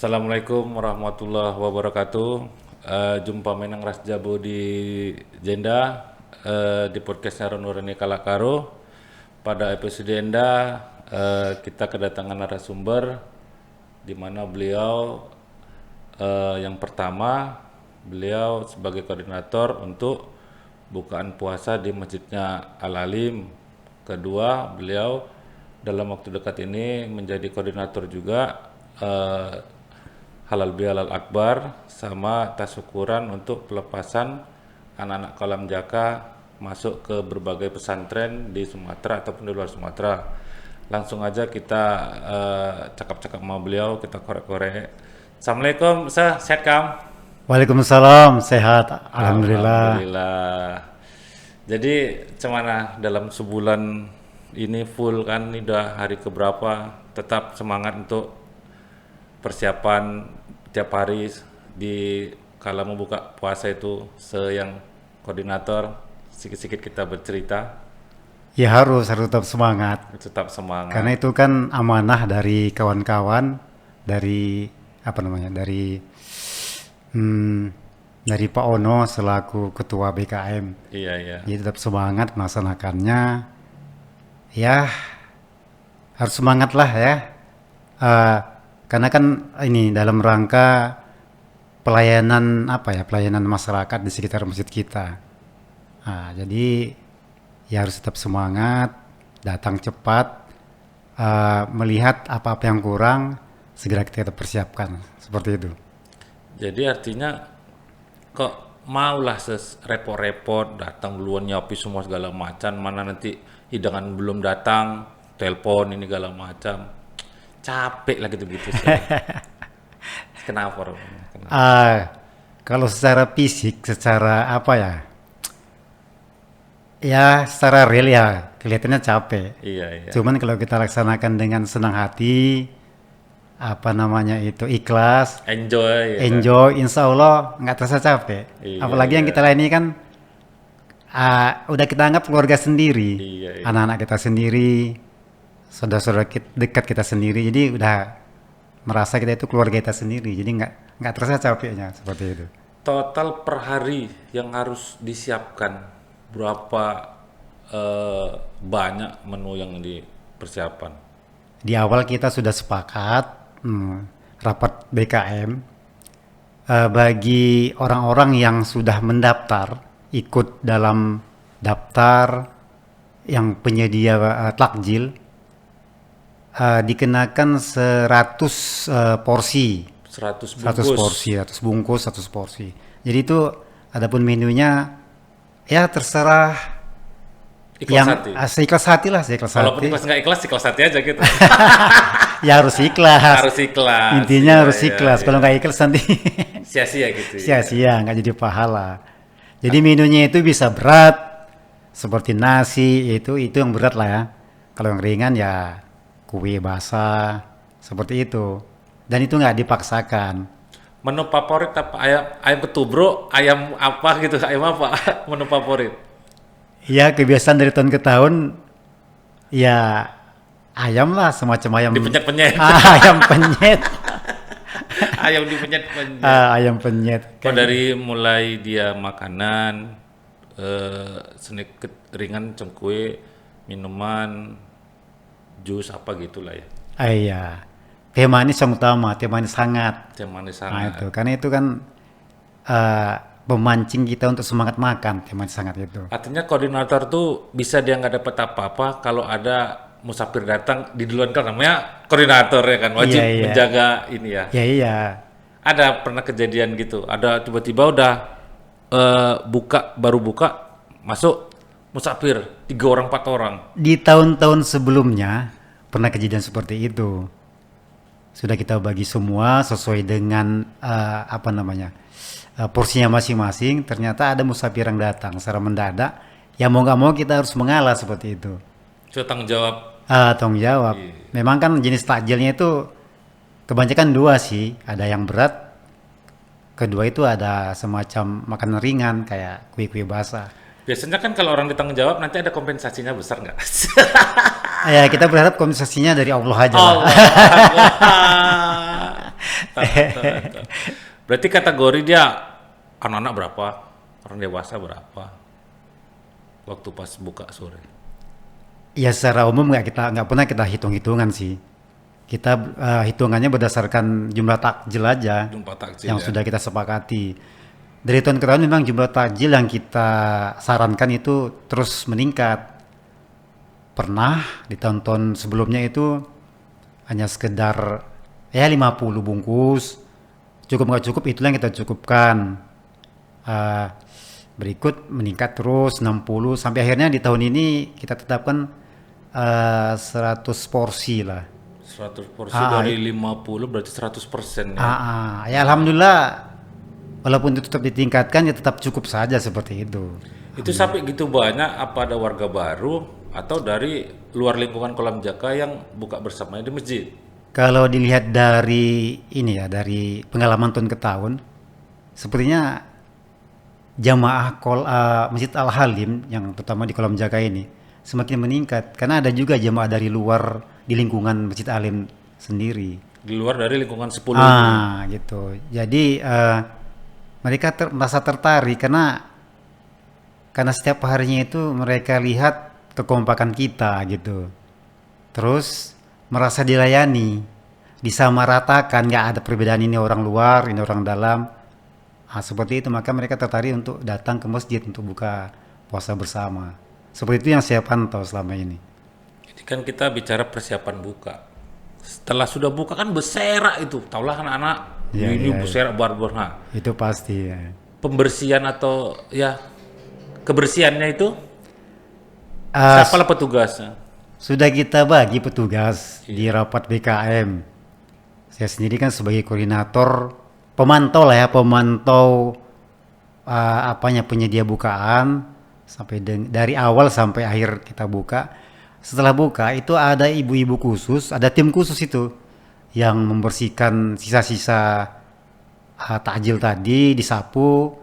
Assalamualaikum warahmatullahi wabarakatuh. Jumpa menang Ras Jabu di Jenda di podcastnya Nurani Kalakaro. Pada episode Jenda kita kedatangan narasumber di mana beliau yang pertama beliau sebagai koordinator untuk bukaan puasa di masjidnya Al-Alim. Kedua, beliau dalam waktu dekat ini menjadi koordinator juga Halal Bihalal Akbar sama tasyukuran untuk pelepasan anak-anak Kolam Jaka masuk ke berbagai pesantren di Sumatera ataupun di luar Sumatera. Langsung aja kita cakap-cakap sama beliau, kita korek-korek. Assalamualaikum, sehat Kam? Waalaikumsalam, sehat, alhamdulillah. Alhamdulillah. Jadi gimana dalam sebulan ini full kan, ini udah hari keberapa, tetap semangat untuk persiapan tiap hari di kala membuka puasa itu, yang koordinator sedikit-sedikit kita bercerita. Ya harus tetap semangat. Tetap semangat. Karena itu kan amanah dari kawan-kawan, dari dari Pak Ono selaku ketua BKM. Iya. Jadi tetap semangat melaksanakannya. Ya harus semangat lah ya. Karena kan ini dalam rangka pelayanan pelayanan masyarakat di sekitar masjid kita. Jadi ya harus tetap semangat, datang cepat, melihat apa-apa yang kurang segera kita persiapkan, seperti itu. Jadi artinya kok maulah repot-repot datang duluan nyapi semua segala macam, mana nanti hidangan belum datang, telepon ini segala macam. Capek lah gitu-gitu sih. Kenapa? Kalau secara fisik, secara ya secara real ya kelihatannya capek. Iya. Cuman kalau kita laksanakan dengan senang hati, ikhlas, Enjoy. insya Allah nggak terasa capek. Iya, Apalagi yang kita lain ini kan udah kita anggap keluarga sendiri, Iya. anak-anak kita sendiri, saudara-saudara dekat kita sendiri, jadi udah merasa kita itu keluarga kita sendiri, jadi nggak terasa capeknya seperti itu. Total per hari yang harus disiapkan berapa banyak menu yang dipersiapkan? Di awal kita sudah sepakat rapat BKM bagi orang-orang yang sudah mendaftar ikut dalam daftar yang penyedia takjil dikenakan 100 porsi. 100 bungkus. 100 porsi. Jadi itu adapun menunya ya terserah ikhlas yang hati. Seikhlas hati lah, seikhlas Walaupun hati. ikhlas nggak ikhlas, ikhlas hati aja gitu. Ya harus ikhlas. Harus ikhlas. Intinya harus Iya, ikhlas. iya. Kalau nggak ikhlas nanti Sia-sia gitu. sia-sia, nggak jadi pahala. Jadi menunya itu bisa berat seperti nasi, itu yang berat lah ya. Kalau yang ringan ya kue basah seperti itu, dan itu nggak dipaksakan. Menu favorit apa? Ayam ketubro, ayam apa gitu, ayam apa? Menu favorit? Ya kebiasaan dari tahun ke tahun ya ayam lah, semacam ayam Dipenyet-penyet. ayam penyet. Ayam dipenyet-penyet. Ayam penyet. Oh, dari mulai dia makanan, sedikit ringan, cengkue, minuman, jus apa gitulah ya. Iya. Teh manis yang utama, teh manis hangat. Yang manis Nah sangat. itu, karena itu kan pemancing kita untuk semangat makan, teh manis hangat itu. Artinya koordinator tuh bisa dia nggak dapat apa-apa kalau ada musafir datang di duluan, kan namanya koordinator ya kan, wajib Iya. menjaga ini ya. Ya iya. Ada pernah kejadian gitu, ada tiba-tiba udah baru buka masuk musafir 3 orang 4 orang. Di tahun-tahun sebelumnya pernah kejadian seperti itu. Sudah kita bagi semua sesuai dengan porsinya masing-masing. Ternyata ada musafir yang datang secara mendadak. Ya mau nggak mau kita harus mengalah seperti itu. Itu tanggung jawab. Tanggung jawab. Memang kan jenis takjilnya itu kebanyakan 2 sih. Ada yang berat. Kedua itu ada semacam makanan ringan kayak kue-kue basah. Biasanya kan kalau orang ditanggung jawab nanti ada kompensasinya besar nggak? Ya kita berharap kompensasinya dari Allah aja lah. Allah. Tahu. Berarti kategori dia anak-anak berapa, orang dewasa berapa, waktu pas buka sore. Ya secara umum nggak pernah kita hitung-hitungan sih. Kita hitungannya berdasarkan jumlah takjil aja Jumpa takjil yang ya. sudah kita sepakati. Dari tahun ke tahun memang jumlah takjil yang kita sarankan itu terus meningkat. Pernah di tahun-tahun sebelumnya itu hanya sekedar ya 50 bungkus. Cukup nggak cukup itulah yang kita cukupkan. Eh, Berikut meningkat terus 60 sampai akhirnya di tahun ini kita tetapkan 100 porsi lah. 100 porsi dari 50 berarti 100% ya. Ya alhamdulillah walaupun itu tetap ditingkatkan ya tetap cukup saja seperti itu. Itu sampai gitu banyak, apa ada warga baru atau dari luar lingkungan Kolam Jaka yang buka bersamanya di masjid? Kalau dilihat dari ini ya dari pengalaman tahun ke tahun sepertinya jamaah Masjid Al Halim yang terutama di Kolam Jaka ini semakin meningkat karena ada juga jamaah dari luar di lingkungan Masjid Al Halim sendiri. Di luar dari lingkungan 10 Gitu. Jadi mereka merasa tertarik karena setiap harinya itu mereka lihat kekompakan kita gitu. Terus merasa dilayani, disamaratakan, nggak ada perbedaan ini orang luar, ini orang dalam. Seperti itu maka mereka tertarik untuk datang ke masjid untuk buka puasa bersama. Seperti itu yang saya pantau selama ini. Ini kan kita bicara persiapan buka. Setelah sudah buka kan berserak itu. Taulah anak-anak ini berserak barbar. Nah, Itu pasti ya. pembersihan atau ya kebersihannya itu Ah, siapa lah petugasnya? Sudah kita bagi petugas di rapat BKM. Saya sendiri kan sebagai koordinator pemantau lah ya, pemantau penyedia bukaan sampai dari awal sampai akhir kita buka. Setelah buka itu ada ibu-ibu khusus, ada tim khusus itu yang membersihkan sisa-sisa takjil tadi, disapu,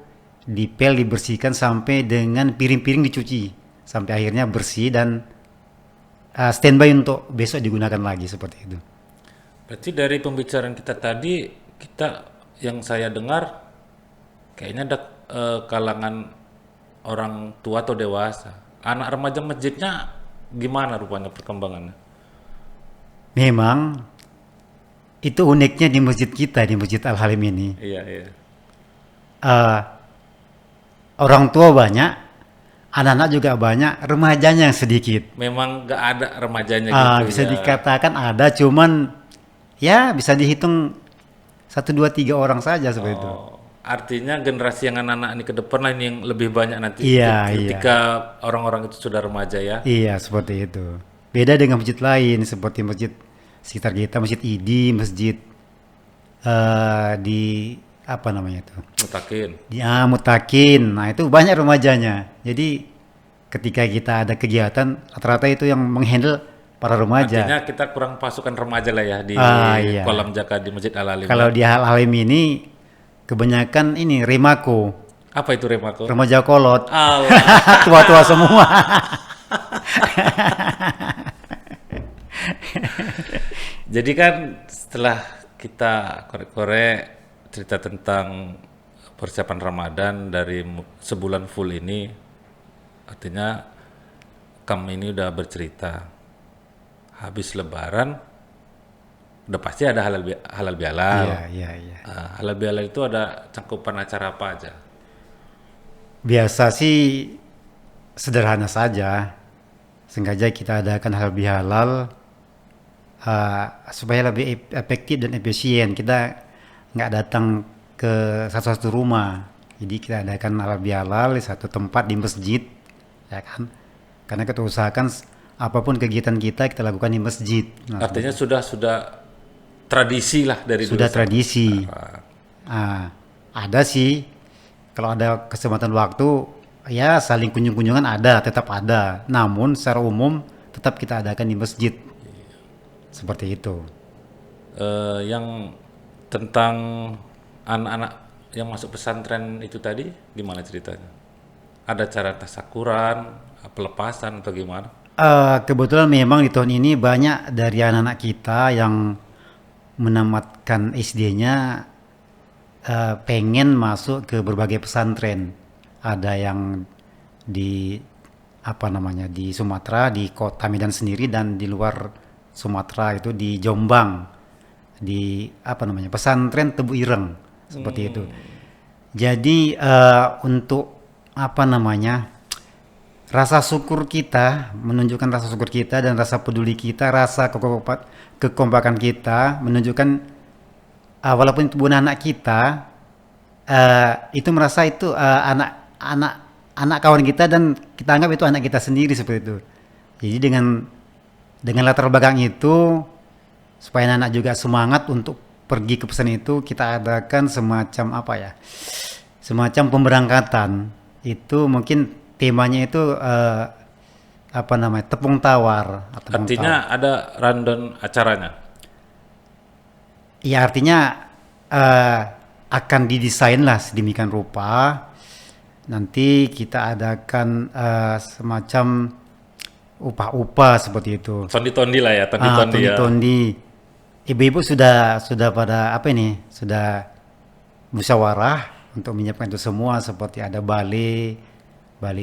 dipel, dibersihkan sampai dengan piring-piring dicuci sampai akhirnya bersih dan standby untuk besok digunakan lagi seperti itu. Berarti dari pembicaraan kita tadi, kita yang saya dengar kayaknya ada kalangan orang tua atau dewasa. Anak remaja masjidnya gimana rupanya perkembangannya? Memang itu uniknya di masjid kita, di Masjid Al Halim ini. Iya, iya. Eh, Orang tua banyak, anak-anak juga banyak, remajanya yang sedikit. Memang nggak ada remajanya gitu Bisa ya. dikatakan ada, cuman ya bisa dihitung 1, 2, 3 orang saja seperti itu. Oh, artinya generasi yang anak-anak ini ke depan lah ini yang lebih banyak nanti Iya, ketika orang-orang itu sudah remaja ya. Iya, seperti itu. Beda dengan masjid lain, seperti masjid sekitar kita, Masjid Idi, masjid di apa namanya itu? Mutakin. Mutakin. Nah, itu banyak remajanya. Jadi ketika kita ada kegiatan, rata-rata itu yang menghandle para remaja. Artinya kita kurang pasukan remaja lah ya di Iya. Kolam Jaka di Masjid Al Alim. Kalau di Al Halim ini kebanyakan ini remako, Apa itu Remako? remaja kolot, Allah. tua-tua semua. Jadi kan setelah kita korek-korek cerita tentang persiapan Ramadan dari sebulan full ini, artinya kami ini udah bercerita. Habis Lebaran, udah pasti ada halal bihalal. Iya. Halal bihalal itu ada cakupan acara apa aja? Biasa sih sederhana saja. Sengaja kita adakan halal bihalal supaya lebih efektif dan efisien. Kita nggak datang ke satu-satu rumah. Jadi kita adakan halal bihalal di satu tempat di masjid, ya kan? Karena kita usahakan apapun kegiatan kita lakukan di masjid. Nah, Artinya sudah tradisi lah dari sudah dulu. tradisi. Ada sih kalau ada kesempatan waktu ya saling kunjungan tetap ada. Namun secara umum tetap kita adakan di masjid. Seperti itu. Yang tentang anak-anak yang masuk pesantren itu tadi gimana ceritanya? Ada cara tasakuran, pelepasan atau gimana? Kebetulan memang di tahun ini banyak dari anak-anak kita yang menamatkan SD-nya pengen masuk ke berbagai pesantren. Ada yang di di Sumatera, di kota Medan sendiri, dan di luar Sumatera itu di Jombang, di pesantren Tebu Ireng seperti itu. Jadi untuk rasa syukur kita, menunjukkan rasa syukur kita dan rasa peduli kita, rasa kekompakan kita, menunjukkan walaupun itu bukan anak kita, itu merasa itu anak kawan kita dan kita anggap itu anak kita sendiri seperti itu. Jadi dengan latar belakang itu, supaya anak juga semangat untuk pergi ke pesan itu, kita adakan semacam pemberangkatan. Itu mungkin temanya itu tepung tawar. Artinya ada rundown acaranya. Ya artinya akan didesain lah sedemikian rupa. Nanti kita adakan semacam upah-upah seperti itu. Tondi-tondi lah ya, tondi-tondi ya. Tondi-tondi. Ibu-ibu sudah pada sudah musyawarah untuk menyiapkan itu semua, seperti ada bale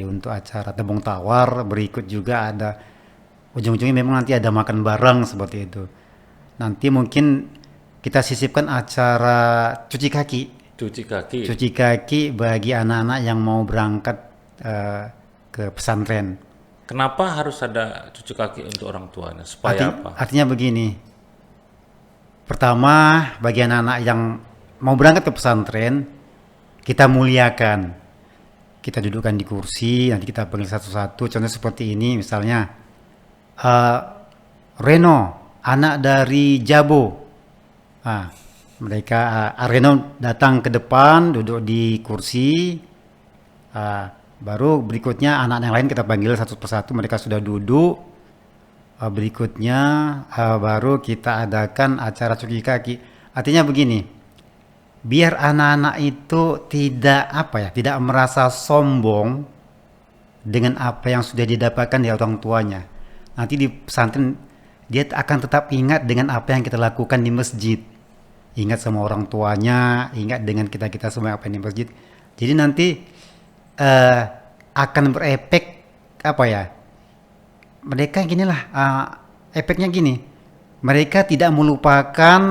untuk acara tepung tawar, berikut juga ada ujung-ujungnya memang nanti ada makan bareng seperti itu. Nanti mungkin kita sisipkan acara cuci kaki bagi anak-anak yang mau berangkat ke pesantren. Kenapa harus ada cuci kaki untuk orang tuanya? Supaya apa? Artinya begini. Pertama, bagi anak-anak yang mau berangkat ke pesantren, kita muliakan. Kita dudukkan di kursi, nanti kita panggil satu-satu. Contoh seperti ini, misalnya Reno, anak dari Jabo. Reno datang ke depan, duduk di kursi. Baru berikutnya anak yang lain kita panggil satu persatu, mereka sudah duduk. Berikutnya baru kita adakan acara cuci kaki. Artinya begini, biar anak-anak itu tidak merasa sombong dengan apa yang sudah didapatkan dari orang tuanya. Nanti di pesantren dia akan tetap ingat dengan apa yang kita lakukan di masjid. Ingat sama orang tuanya, ingat dengan kita semua apa yang di masjid. Jadi nanti akan berefek mereka efeknya gini, mereka tidak melupakan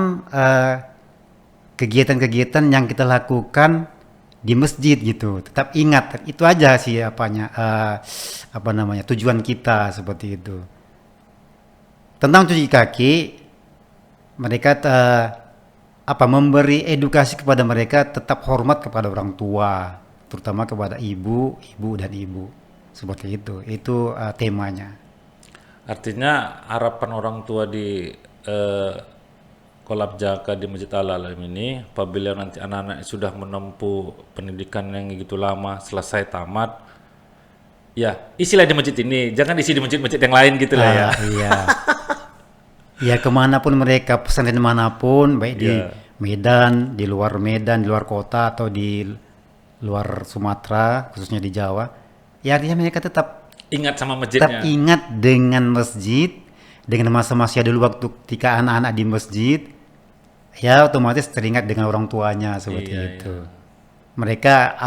kegiatan-kegiatan yang kita lakukan di masjid gitu, tetap ingat. Itu aja sih tujuan kita seperti itu. Tentang cuci kaki, mereka memberi edukasi kepada mereka, tetap hormat kepada orang tua, terutama kepada ibu dan ibu, seperti itu. Itu temanya. Artinya harapan orang tua di Kolab Jaka di Masjid Al-Alam ini, apabila nanti anak-anak sudah menempuh pendidikan yang begitu lama, selesai tamat, ya isilah di masjid ini, jangan isi di masjid-masjid yang lain gitu lah ya. Iya. Ya kemanapun mereka, pesantren manapun, baik di Medan, di luar Medan, di luar kota, atau di luar Sumatera, khususnya di Jawa, ya artinya mereka tetap ingat sama masjidnya. Tetap ingat dengan masjid, dengan masa-masa dulu waktu ketika anak-anak di masjid, ya otomatis teringat dengan orang tuanya seperti itu. Iya. Mereka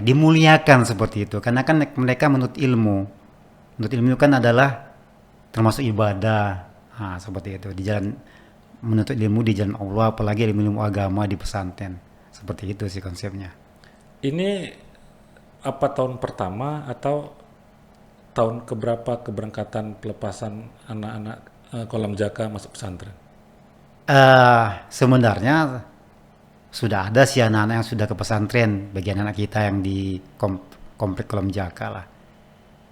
dimuliakan seperti itu, karena kan mereka menuntut ilmu. Menuntut ilmu kan adalah termasuk ibadah. Seperti itu, di jalan menuntut ilmu di jalan Allah, apalagi ilmu agama di pesantren. Seperti itu sih konsepnya. Ini apa tahun pertama atau tahun keberapa keberangkatan pelepasan anak-anak Kolam Jaka masuk pesantren? Sebenarnya sudah ada sih anak-anak yang sudah ke pesantren, bagi anak kita yang di komplek Kolam Jaka lah.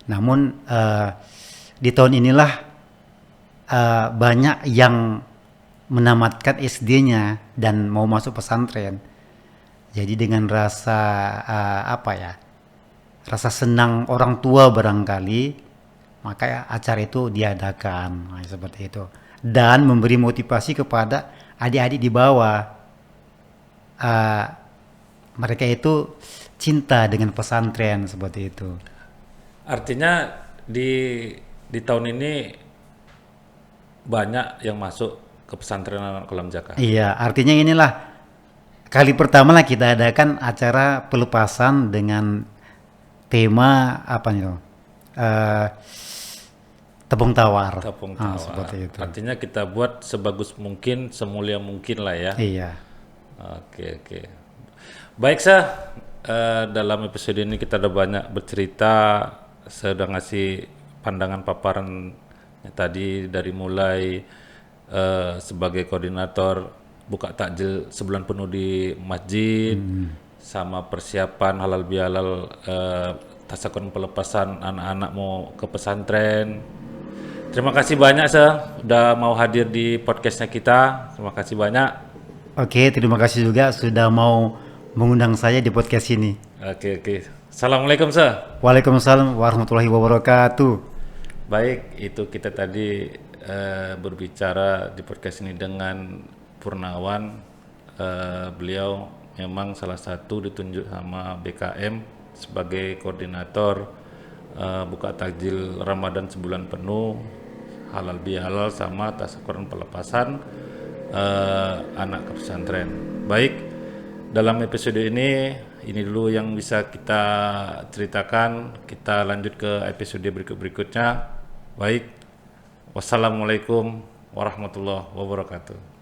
Namun di tahun inilah banyak yang menamatkan SD-nya dan mau masuk pesantren. Jadi dengan rasa rasa senang orang tua barangkali, maka acara itu diadakan seperti itu, dan memberi motivasi kepada adik-adik di bawah. Mereka itu cinta dengan pesantren seperti itu. Artinya di di tahun ini banyak yang masuk ke pesantren anak kolam Jaka. Iya, artinya inilah kali pertama lah kita adakan acara pelepasan dengan tema apa nih? Eh, tepung tawar. Tepung Ah, tawar. seperti itu. Artinya kita buat sebagus mungkin, semulia mungkin lah ya. Iya. Oke, oke. Baik, Sah. Dalam episode ini kita udah banyak bercerita, saya udah ngasih pandangan paparan tadi dari mulai sebagai koordinator buka takjil sebulan penuh di masjid, sama persiapan halal bihalal tasakun pelepasan anak-anak mau ke pesantren. Terima kasih banyak, Sah, udah mau hadir di podcastnya kita. Terima kasih banyak. Oke, terima kasih juga sudah mau mengundang saya di podcast ini. Oke, oke. Assalamualaikum, Sah. Waalaikumsalam warahmatullahi wabarakatuh. Baik, itu kita tadi berbicara di podcast ini dengan Purnawan. Beliau memang salah satu ditunjuk sama BKM sebagai koordinator buka takjil Ramadan sebulan penuh, halal bihalal sama tasakuran pelepasan anak ke pesantren. Baik, dalam episode ini dulu yang bisa kita ceritakan. Kita lanjut ke episode berikutnya. Baik, wassalamualaikum warahmatullahi wabarakatuh.